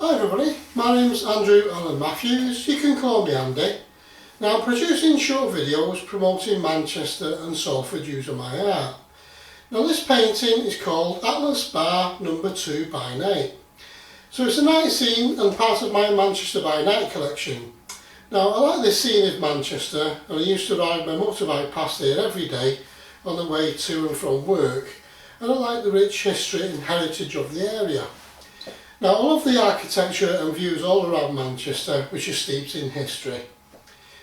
Hi everybody, my name's Andrew Alan Matthews, you can call me Andy. Now I'm producing short videos promoting Manchester and Salford using my art. Now this painting is called Bar No2 Manchester. So it's a night scene and part of my Manchester by Night collection. Now I like this scene of Manchester and I used to ride my motorbike past here every day on the way to and from work, and I like the rich history and heritage of the area. Now I love the architecture and views all around Manchester, which are steeped in history.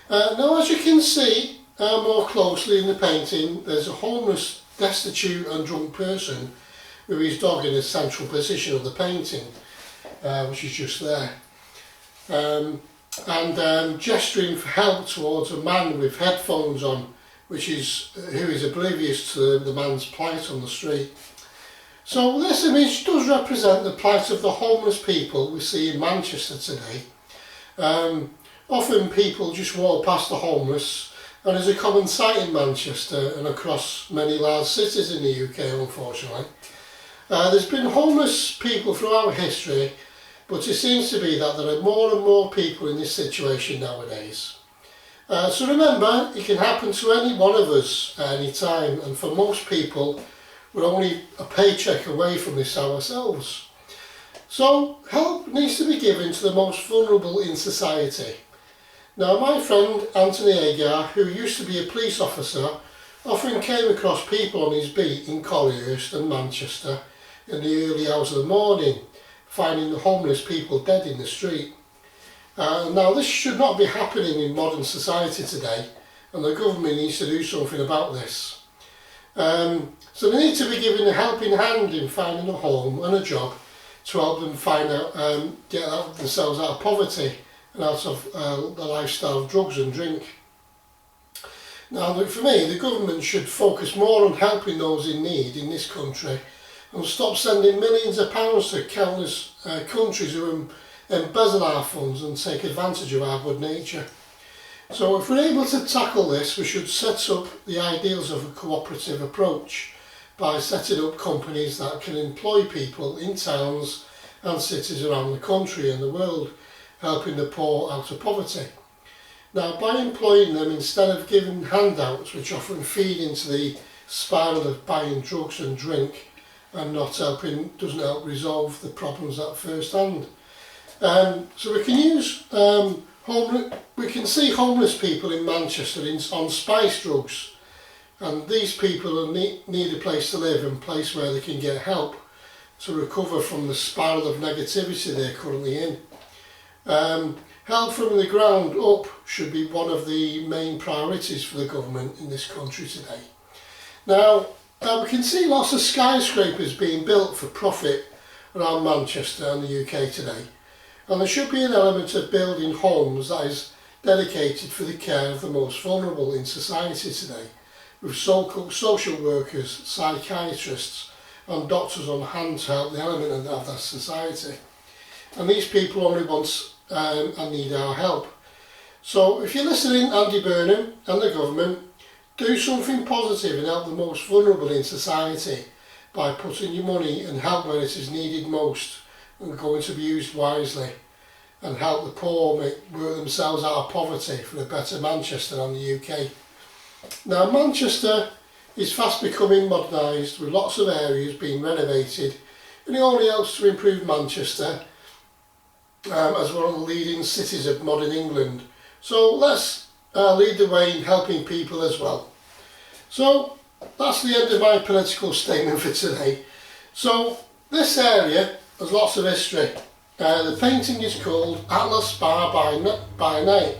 Now as you can see more closely in the painting, there's a homeless, destitute and drunk person with his dog in the central position of the painting, which is just there. Gesturing for help towards a man with headphones on, who is oblivious to the man's plight on the street. So this image does represent the plight of the homeless people we see in Manchester today. Often people just walk past the homeless, and is a common sight in Manchester and across many large cities in the UK, unfortunately. There's been homeless people throughout history, but it seems to be that there are more and more people in this situation nowadays. So remember, it can happen to any one of us at any time, and for most people we're only a paycheck away from this ourselves. So help needs to be given to the most vulnerable in society. Now my friend Anthony Agar, who used to be a police officer, often came across people on his beat in Collyhurst and Manchester in the early hours of the morning, finding the homeless people dead in the street. Now this should not be happening in modern society today, and the government needs to do something about this. So they need to be given a helping hand in finding a home and a job to help them get themselves out of poverty and out of the lifestyle of drugs and drink. Now for me, the government should focus more on helping those in need in this country and stop sending millions of pounds to countless countries who embezzle our funds and take advantage of our good nature. So if we're able to tackle this, we should set up the ideals of a cooperative approach by setting up companies that can employ people in towns and cities around the country and the world, helping the poor out of poverty. Now by employing them instead of giving handouts, which often feed into the spiral of buying drugs and drink and doesn't help resolve the problems at first hand. So we can use we can see homeless people in Manchester on spice drugs, and these people need a place to live and a place where they can get help to recover from the spiral of negativity they're currently in. Help from the ground up should be one of the main priorities for the government in this country today. Now we can see lots of skyscrapers being built for profit around Manchester and the UK today. And there should be an element of building homes that is dedicated for the care of the most vulnerable in society today, with social workers, psychiatrists and doctors on hand to help the element of that society. And these people only want and need our help. So if you're listening, Andy Burnham and the government, do something positive and help the most vulnerable in society by putting your money and help where it is needed most, and going to be used wisely, and help the poor work themselves out of poverty for a better Manchester and the UK. Now Manchester is fast becoming modernised, with lots of areas being renovated, and it only helps to improve Manchester as one of the leading cities of modern England. So let's lead the way in helping people as well. So that's the end of my political statement for today. So this area has lots of history. The painting is called Bar by Night,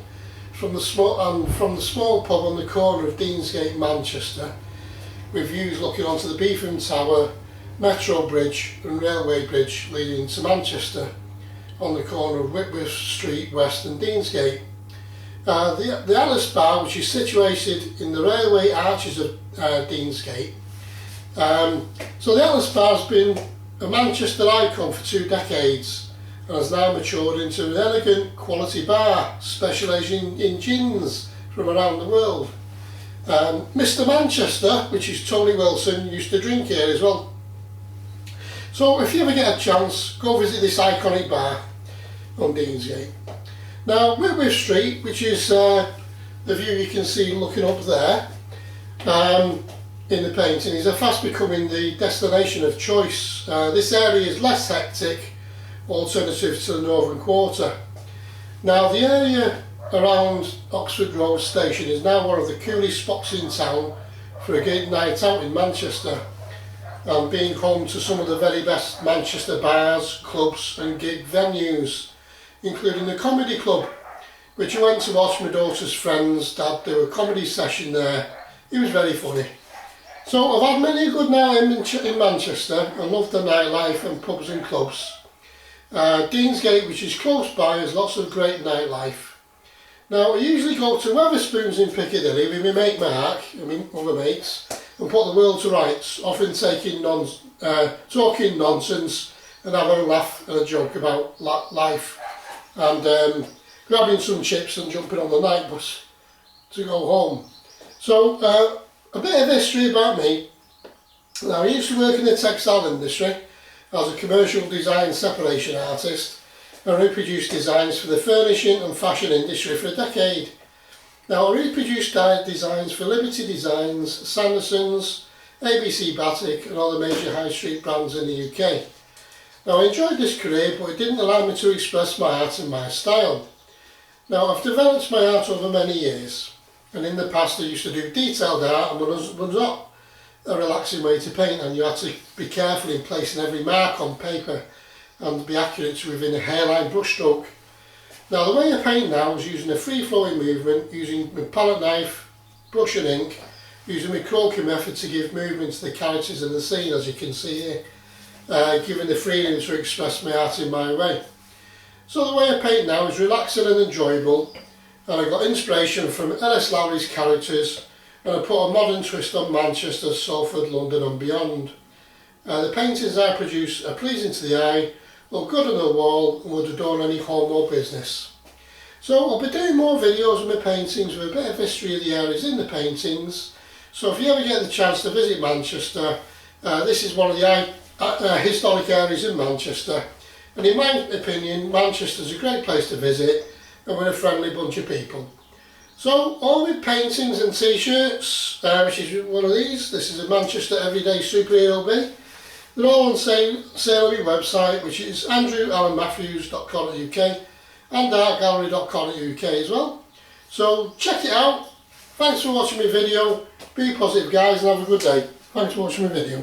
from the small pub on the corner of Deansgate, Manchester, with views looking onto the Beetham Tower, Metro Bridge and Railway Bridge leading to Manchester, on the corner of Whitworth Street West and Deansgate. The Alice Bar, which is situated in the railway arches of Deansgate. So the Alice Bar has been a Manchester icon for 2 decades and has now matured into an elegant quality bar specialising in gins from around the world. Mr Manchester, which is Tony Wilson, used to drink here as well. So if you ever get a chance, go visit this iconic bar. on Deansgate. Now Whitworth Street, which is the view you can see looking up there in the painting, is fast becoming the destination of choice. This area is less hectic alternative to the Northern Quarter. Now the area around Oxford Road Station is now one of the coolest spots in town for a gig night out in Manchester, and being home to some of the very best Manchester bars, clubs and gig venues, including the Comedy Club, which I went to watch my daughter's friend's dad do a comedy session there. It was very funny. So I've had many a good night in Manchester and loved the nightlife and pubs and clubs. Deansgate, which is close by, has lots of great nightlife. Now I usually go to Wetherspoons in Piccadilly with my mate Mark and my other mates and put the world to rights, often talking nonsense and having a laugh and a joke about life, and grabbing some chips and jumping on the night bus to go home. So a bit of history about me. Now I used to work in the textile industry as a commercial design separation artist and reproduced designs for the furnishing and fashion industry for a decade. Now I reproduced designs for Liberty Designs, Sanderson's, ABC Batik and all the major high street brands in the UK. Now I enjoyed this career, but it didn't allow me to express my art and my style. Now I've developed my art over many years, and in the past I used to do detailed art, and was not a relaxing way to paint, and you had to be careful in placing every mark on paper and be accurate to within a hairline brushstroke. Now the way I paint now is using a free-flowing movement, using my palette knife, brush and ink, using my croquis method to give movement to the characters in the scene, as you can see here, giving the freedom to express my art in my way. So the way I paint now is relaxing and enjoyable, and I got inspiration from Ellis Lowry's characters, and I put a modern twist on Manchester, Salford, London and beyond. The paintings I produce are pleasing to the eye, look good on the wall and would adorn any home or business. So I'll be doing more videos of my paintings with a bit of history of the areas in the paintings. So if you ever get the chance to visit Manchester, this is one of the historic areas in Manchester, and in my opinion Manchester's a great place to visit, and we're a friendly bunch of people. So all my paintings and t-shirts, which is one of these, this is a Manchester Everyday Superhero Bee. They're all on sale on my website, which is andrewalanmatthews.co.uk and artgallery.co.uk as well. So check it out. Thanks for watching my video. Be positive guys and have a good day. Thanks for watching my video.